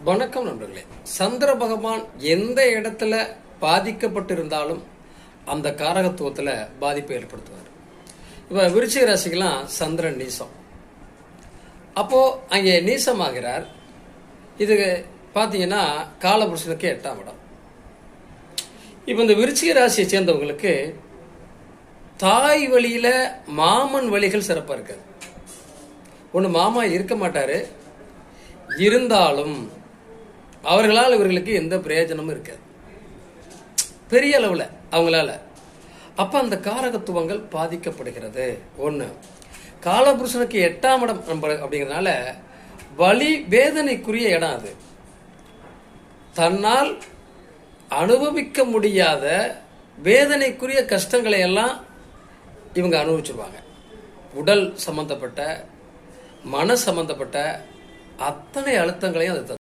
வணக்கம் நண்பர்களே. சந்திர பகவான் எந்த இடத்துல பாதிக்கப்பட்டிருந்தாலும் அந்த காரகத்துவத்தில் பாதிப்பை ஏற்படுத்துவார். இப்போ விருச்சிக ராசிக்கெல்லாம் சந்திரன் நீசம். அப்போ அங்கே நீசமாகிறார். இது பார்த்தீங்கன்னா காலபுருஷனுக்கு 8ஆம் இடம். இப்போ இந்த விருச்சிக ராசியை சேர்ந்தவங்களுக்கு தாய் வழியில் மாமன் வழிகள் சிறப்பாக இருக்காது. ஒன்று மாமா இருக்க மாட்டார், இருந்தாலும் அவர்களால் இவர்களுக்கு எந்த பிரயோஜனமும் இருக்காது பெரிய அளவில் அவங்களால. அப்போ அந்த காரகத்துவங்கள் பாதிக்கப்படுகிறது. ஒன்று, காலபுருஷனுக்கு 8ஆம் இடம் அப்படிங்கிறதுனால வலி வேதனைக்குரிய இடம். அது தன்னால் அனுபவிக்க முடியாத வேதனைக்குரிய கஷ்டங்களை எல்லாம் இவங்க அனுபவிச்சிருவாங்க. உடல் சம்பந்தப்பட்ட மன சம்பந்தப்பட்ட அத்தனை அழுத்தங்களையும் அது